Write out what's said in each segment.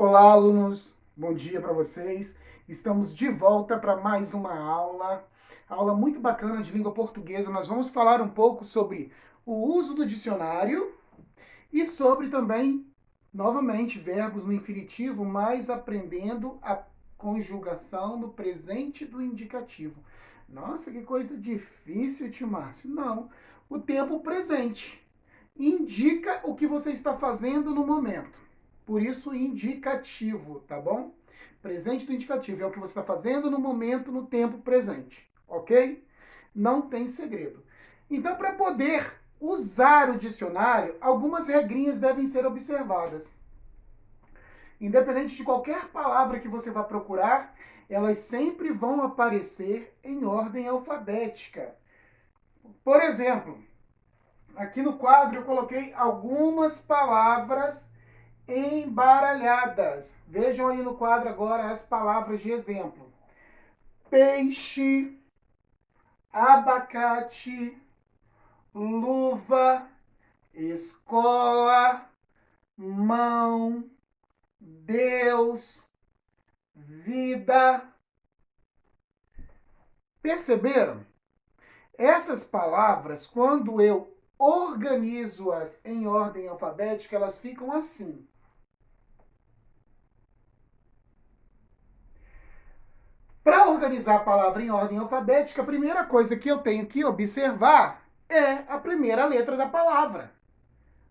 Olá, alunos. Bom dia para vocês. Estamos de volta para mais uma aula muito bacana de língua portuguesa. Nós vamos falar um pouco sobre o uso do dicionário e sobre também, novamente, verbos no infinitivo, mas aprendendo a conjugação no presente do indicativo. Nossa, que coisa difícil, tio Márcio. Não, o tempo presente indica o que você está fazendo no momento. Por isso, indicativo, tá bom? Presente do indicativo é o que você está fazendo no momento, no tempo presente, ok? Não tem segredo. Então, para poder usar o dicionário, algumas regrinhas devem ser observadas. Independente de qualquer palavra que você vá procurar, elas sempre vão aparecer em ordem alfabética. Por exemplo, aqui no quadro eu coloquei algumas palavras embaralhadas. Vejam ali no quadro agora as palavras de exemplo: peixe, abacate, luva, escola, mão, Deus, vida. Perceberam? Essas palavras, quando eu organizo-as em ordem alfabética, elas ficam assim. Para organizar a palavra em ordem alfabética, a primeira coisa que eu tenho que observar é a primeira letra da palavra.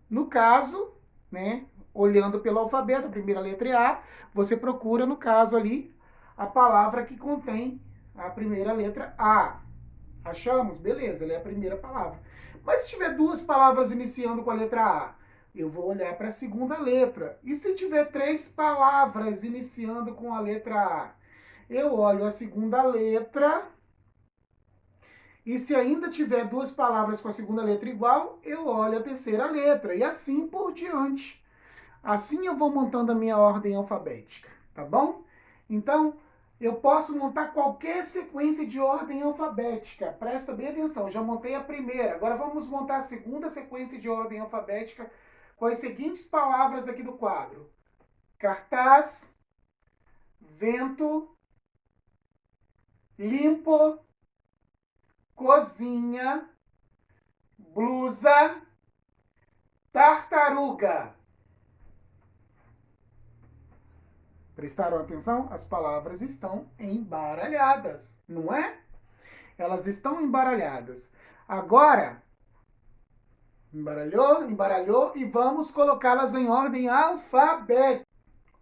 No caso, né, olhando pelo alfabeto, a primeira letra é A, você procura, no caso ali, a palavra que contém a primeira letra A. Achamos? Beleza, ela é a primeira palavra. Mas se tiver duas palavras iniciando com a letra A, eu vou olhar para a segunda letra. E se tiver três palavras iniciando com a letra A? Eu olho a segunda letra. E se ainda tiver duas palavras com a segunda letra igual, eu olho a terceira letra. E assim por diante. Assim eu vou montando a minha ordem alfabética, tá bom? Então, eu posso montar qualquer sequência de ordem alfabética. Presta bem atenção, já montei a primeira. Agora vamos montar a segunda sequência de ordem alfabética com as seguintes palavras aqui do quadro: cartaz, vento, limpo, cozinha, blusa, tartaruga. Prestaram atenção? As palavras estão embaralhadas, não é? Elas estão embaralhadas. Agora, embaralhou, embaralhou e vamos colocá-las em ordem alfabética.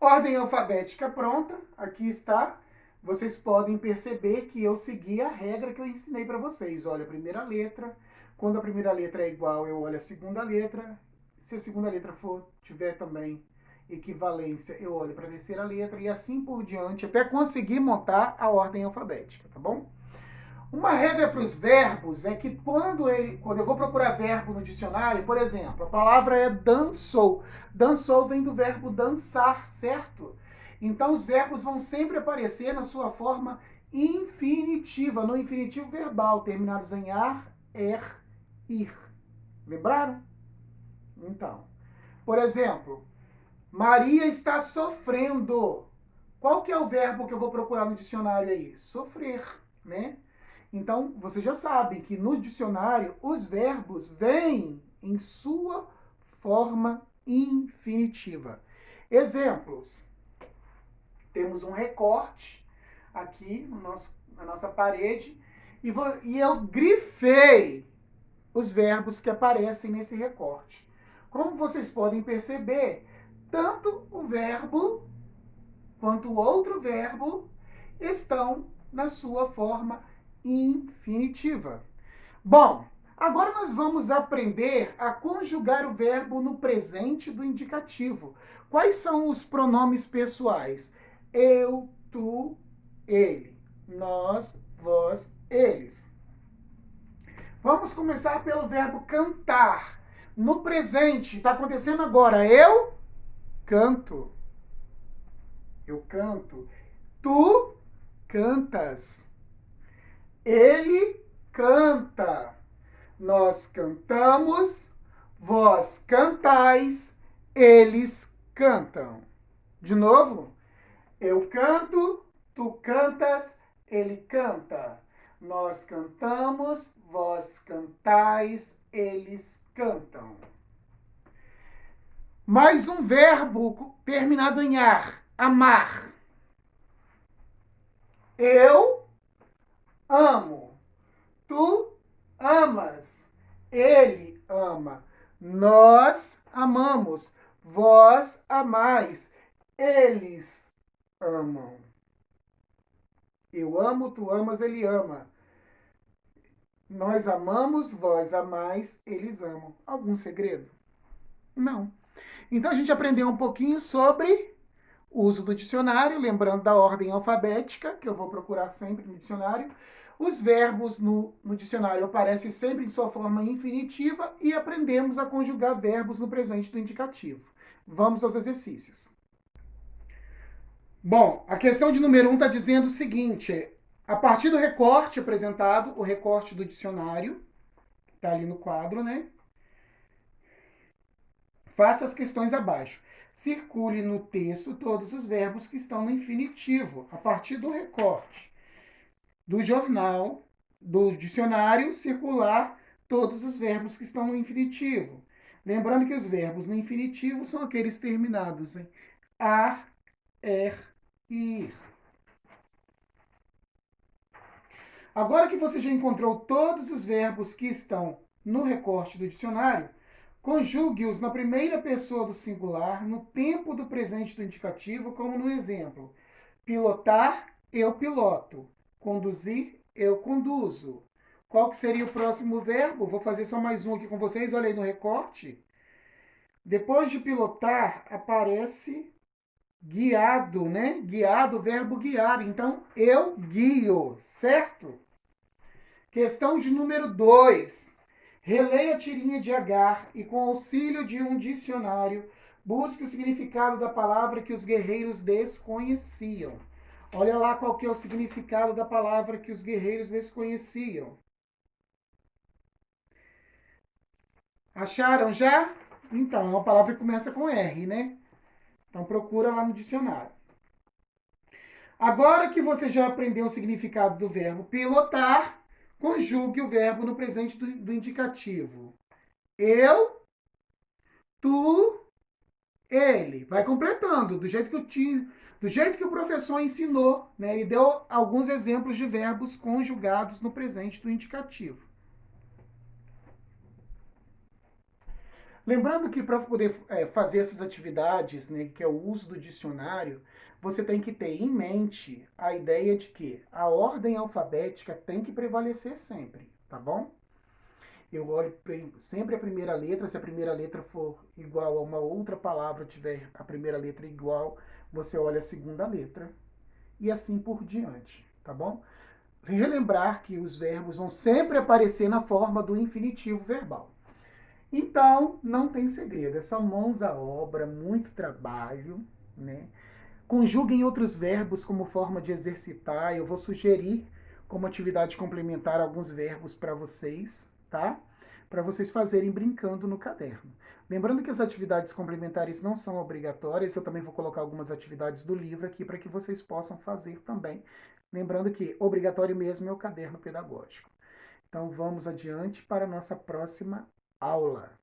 Ordem alfabética pronta, aqui está. Vocês podem perceber que eu segui a regra que eu ensinei para vocês. Olha a primeira letra. Quando a primeira letra é igual, eu olho a segunda letra. Se a segunda letra tiver também equivalência, eu olho para a terceira letra e assim por diante, até conseguir montar a ordem alfabética, tá bom? Uma regra para os verbos é que quando eu vou procurar verbo no dicionário, por exemplo, a palavra é dançou. Dançou vem do verbo dançar, certo? Então os verbos vão sempre aparecer na sua forma infinitiva, no infinitivo verbal, terminados em ar, ir. Lembraram? Então, por exemplo, Maria está sofrendo. Qual que é o verbo que eu vou procurar no dicionário aí? Sofrer, né? Então, você já sabe que no dicionário os verbos vêm em sua forma infinitiva. Exemplos. Temos um recorte aqui na nossa parede e eu grifei os verbos que aparecem nesse recorte. Como vocês podem perceber, tanto o verbo quanto o outro verbo estão na sua forma infinitiva. Bom, agora nós vamos aprender a conjugar o verbo no presente do indicativo. Quais são os pronomes pessoais? Eu, tu, ele. Nós, vós, eles. Vamos começar pelo verbo cantar. No presente, está acontecendo agora. Eu canto. Eu canto. Tu cantas. Ele canta. Nós cantamos. Vós cantais. Eles cantam. De novo. Eu canto, tu cantas, ele canta. Nós cantamos, vós cantais, eles cantam. Mais um verbo terminado em ar. Amar. Eu amo. Tu amas. Ele ama. Nós amamos. Vós amais. Eles amam. Eu amo, tu amas, ele ama. Nós amamos, vós amais, eles amam. Algum segredo? Não. Então a gente aprendeu um pouquinho sobre o uso do dicionário, lembrando da ordem alfabética, que eu vou procurar sempre no dicionário. Os verbos no dicionário aparecem sempre em sua forma infinitiva e aprendemos a conjugar verbos no presente do indicativo. Vamos aos exercícios. Bom, a questão de número 1 está dizendo o seguinte: a partir do recorte apresentado, o recorte do dicionário, está ali no quadro, né? Faça as questões abaixo. Circule no texto todos os verbos que estão no infinitivo, a partir do recorte do jornal, do dicionário, circular todos os verbos que estão no infinitivo. Lembrando que os verbos no infinitivo são aqueles terminados em ar, ir. Agora que você já encontrou todos os verbos que estão no recorte do dicionário, conjugue-os na primeira pessoa do singular, no tempo do presente do indicativo, como no exemplo. Pilotar, eu piloto. Conduzir, eu conduzo. Qual que seria o próximo verbo? Vou fazer só mais um aqui com vocês. Olha aí no recorte. Depois de pilotar, aparece guiado, né? Guiado, verbo guiar. Então, eu guio, certo? Questão de número 2. Releia a tirinha de Agar e, com auxílio de um dicionário, busque o significado da palavra que os guerreiros desconheciam. Olha lá qual que é o significado da palavra que os guerreiros desconheciam. Acharam já? Então, é uma palavra que começa com R, né? Então, procura lá no dicionário. Agora que você já aprendeu o significado do verbo pilotar, conjugue o verbo no presente do indicativo. Eu, tu, ele. Vai completando, do jeito que o professor ensinou, né? Ele deu alguns exemplos de verbos conjugados no presente do indicativo. Lembrando que para poder fazer essas atividades, né, que é o uso do dicionário, você tem que ter em mente a ideia de que a ordem alfabética tem que prevalecer sempre, tá bom? Eu olho sempre a primeira letra, se a primeira letra for igual a uma outra palavra, tiver a primeira letra igual, você olha a segunda letra e assim por diante, tá bom? Relembrar que os verbos vão sempre aparecer na forma do infinitivo verbal. Então, não tem segredo, é só mãos à obra, muito trabalho, né? Conjuguem outros verbos como forma de exercitar. Eu vou sugerir como atividade complementar alguns verbos para vocês, tá? Para vocês fazerem brincando no caderno. Lembrando que as atividades complementares não são obrigatórias, eu também vou colocar algumas atividades do livro aqui para que vocês possam fazer também. Lembrando que obrigatório mesmo é o caderno pedagógico. Então vamos adiante para a nossa próxima aula.